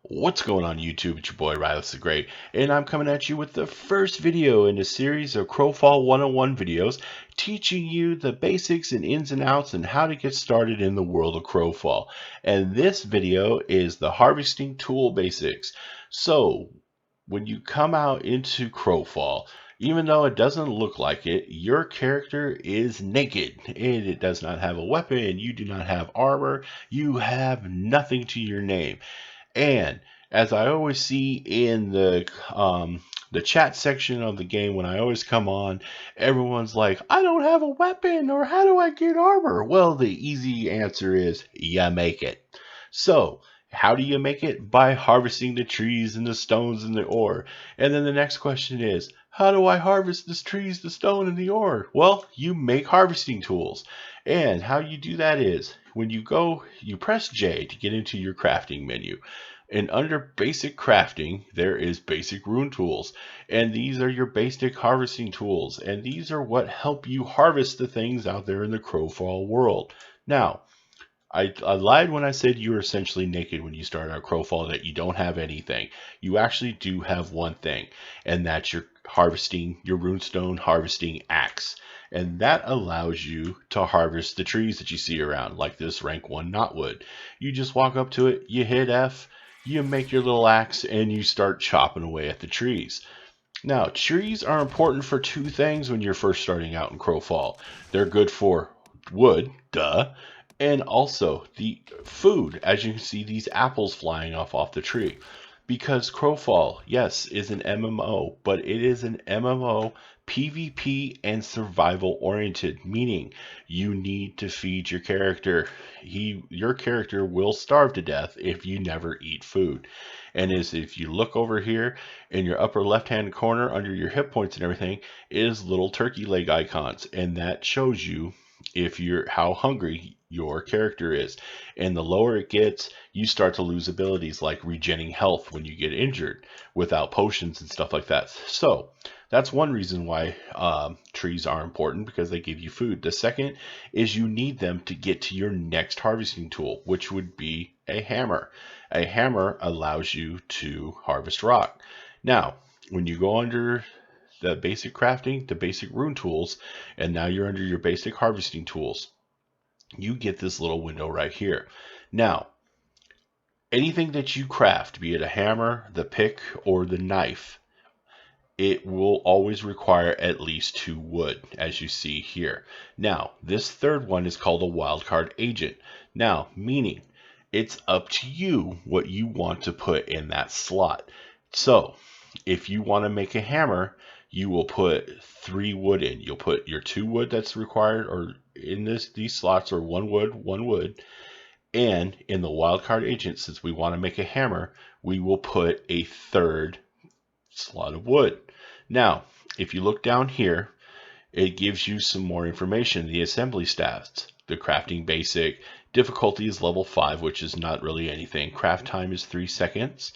What's going on YouTube? It's your boy Riley the Great, and I'm coming at you with the first video in a series of Crowfall 101 videos teaching you the basics and ins and outs and how to get started in the world of Crowfall. And this video is the harvesting tool basics. So when you come out into Crowfall, even though it doesn't look like it, your character is naked and it does not have a weapon. You do not have armor. You have nothing to your name. And as I always see in the chat section of the game when I always come on, everyone's like, I don't have a weapon, or how do I get armor? Well, the easy answer is you make it. So how do you make it? By harvesting the trees and the stones and the ore. And then the next question is, how do I harvest the trees, the stone, and the ore? Well, you make harvesting tools. And how you do that is when you go, you press J to get into your crafting menu. And under basic crafting, there is basic rune tools. And these are your basic harvesting tools. And these are what help you harvest the things out there in the Crowfall world. Now, I lied when I said you were essentially naked when you start out Crowfall, that you don't have anything. You actually do have one thing, and that's your runestone harvesting axe. And that allows you to harvest the trees that you see around, like this rank 1 knotwood. You just walk up to it, you hit F, you make your little axe, and you start chopping away at the trees. Now, trees are important for two things when you're first starting out in Crowfall. They're good for wood, duh, and also the food, as you can see these apples flying off the tree. Because Crowfall, yes, is an MMO, but it is an MMO PvP and survival oriented, meaning you need to feed your character. Your character will starve to death if you never eat food. And if you look over here in your upper left hand corner under your hit points and everything is little turkey leg icons, and that shows you how hungry your character is. And the lower it gets, you start to lose abilities like regenning health when you get injured without potions and stuff like that. So that's one reason why trees are important, because they give you food. The second is you need them to get to your next harvesting tool, which would be a hammer. A hammer allows you to harvest rock. Now, when you go under the basic crafting, the basic rune tools, and now you're under your basic harvesting tools, you get this little window right here. Now, anything that you craft, be it a hammer, the pick, or the knife, it will always require at least 2 wood, as you see here. Now, this third one is called a wildcard agent. Now, meaning it's up to you what you want to put in that slot. So, if you want to make a hammer, you will put 3 wood in. You'll put your 2 wood that's required, or in these slots are 1 wood. And in the wildcard agent, since we want to make a hammer, we will put a 3rd slot of wood. Now, if you look down here, it gives you some more information. The assembly stats, the crafting basic, difficulty is level 5, which is not really anything. Craft time is 3 seconds.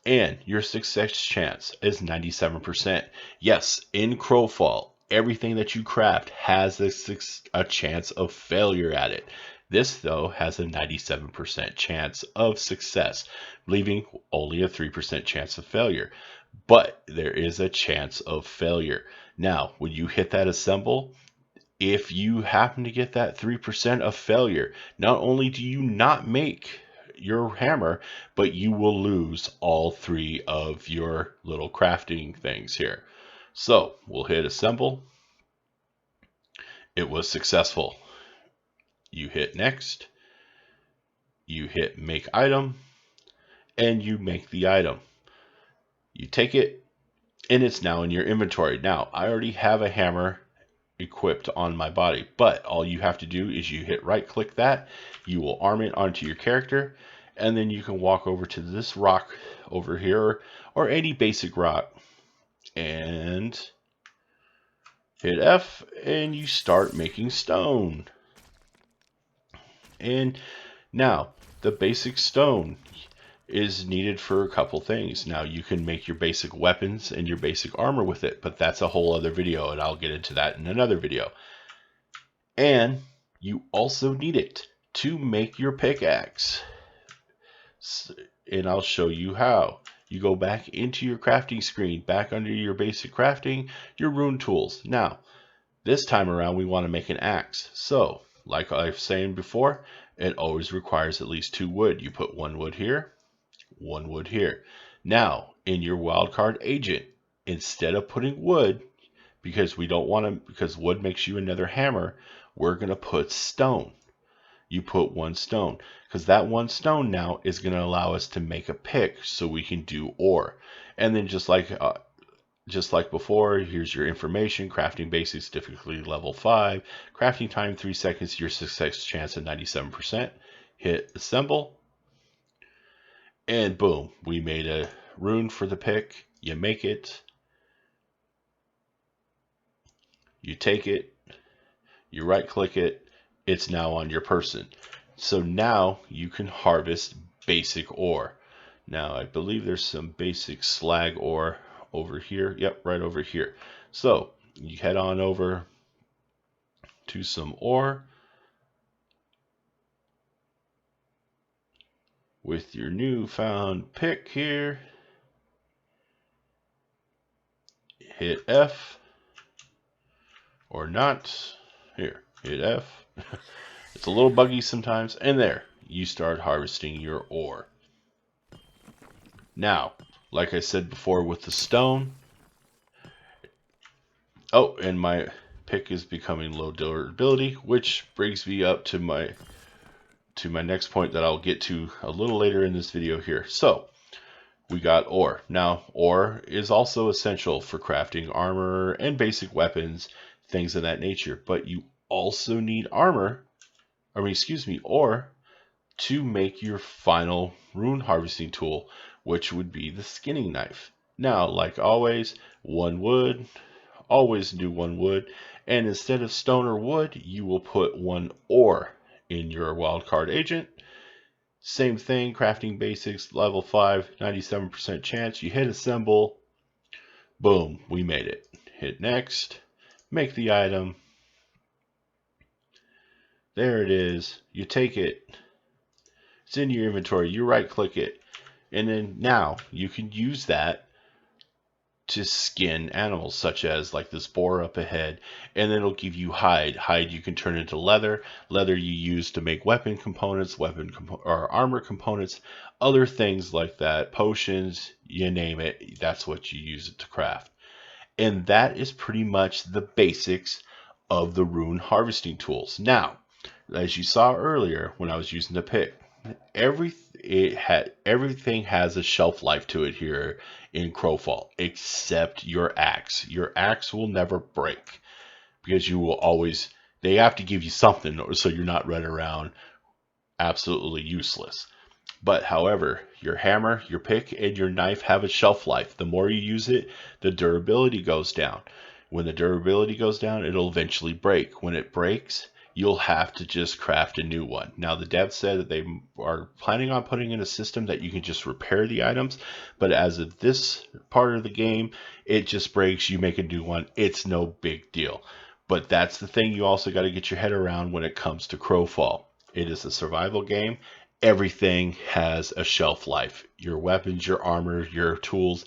And your success chance is 97%. Yes, in Crowfall, everything that you craft has a chance of failure at it. This, though, has a 97% chance of success, leaving only a 3% chance of failure. But there is a chance of failure. Now, when you hit that assemble, if you happen to get that 3% of failure, not only do you not make your hammer, but you will lose all 3 of your little crafting things here. So we'll hit assemble. It was successful. You hit next. You hit make item, and you make the item. You take it, and it's now in your inventory. Now, I already have a hammer equipped on my body, but all you have to do is you hit right click that, you will arm it onto your character, and then you can walk over to this rock over here, or any basic rock, and hit F, and you start making stone. And now the basic stone is needed for a couple things. Now, you can make your basic weapons and your basic armor with it, but that's a whole other video, and I'll get into that in another video. And you also need it to make your pickaxe. and I'll show you how. You go back into your crafting screen, back under your basic crafting, your rune tools. Now, this time around, we want to make an axe. So, like I was saying before, it always requires at least 2 wood. You put 1 wood here, 1 wood here. Now, in your wildcard agent, instead of putting wood, because we don't want to, because wood makes you another hammer, we're going to put stone. You put 1 stone, because that 1 stone now is going to allow us to make a pick so we can do ore. And then just like before, here's your information. Crafting basics, difficulty level 5. Crafting time 3 seconds, your success chance at 97%. Hit assemble. And boom, we made a rune for the pick. You make it. You take it. You right click it. It's now on your person. So now you can harvest basic ore. Now I believe there's some basic slag ore over here. Yep, right over here. So you head on over to some ore with your newfound pick here. Hit F or not. Here, hit F. It's a little buggy sometimes. And there, you start harvesting your ore. Now, like I said before with the stone. Oh, and my pick is becoming low durability, which brings me up to my next point that I'll get to a little later in this video here. So, we got ore. Now, ore is also essential for crafting armor and basic weapons, things of that nature. But you also need ore to make your final rune harvesting tool, which would be the skinning knife. Now, like always, 1 wood, always do 1 wood, and instead of stone or wood, you will put 1 ore in your wildcard agent. Same thing, crafting basics, level 5, 97% chance. You hit assemble, boom, we made it. Hit next, make the item. There it is. You take it. It's in your inventory. You right click it. And then now you can use that to skin animals, such as like this boar up ahead, and then it'll give you hide. Hide you can turn into leather. Leather you use to make weapon components, or armor components, other things like that, potions, you name it. That's what you use it to craft. And that is pretty much the basics of the rune harvesting tools. Now, as you saw earlier when I was using the pick, everything has a shelf life to it here in Crowfall, except your axe. Your axe will never break because you will always, they have to give you something so you're not running around absolutely useless. But however, your hammer, your pick, and your knife have a shelf life. The more you use it, the durability goes down. When the durability goes down, it'll eventually break. When it breaks, you'll have to just craft a new one. Now, the devs said that they are planning on putting in a system that you can just repair the items, but as of this part of the game, it just breaks, you make a new one. It's no big deal. But that's the thing you also got to get your head around when it comes to Crowfall. It is a survival game. Everything has a shelf life. Your weapons, your armor, your tools,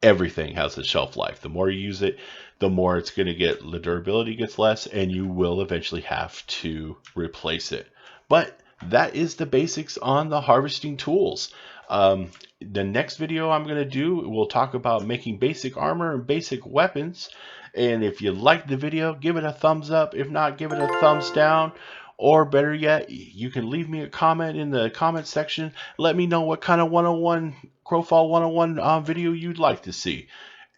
everything has a shelf life. The more you use it, the more it's going to get, the durability gets less, and you will eventually have to replace it. But that is the basics on the harvesting tools. The next video I'm going to do, we'll talk about making basic armor and basic weapons. And if you liked the video, give it a thumbs up. If not, give it a thumbs down. Or better yet, you can leave me a comment in the comment section. Let me know what kind of Crowfall 101 video you'd like to see.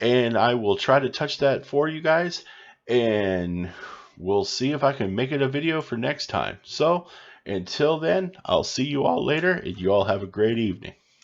And I will try to touch that for you guys. And we'll see if I can make it a video for next time. So until then, I'll see you all later, and you all have a great evening.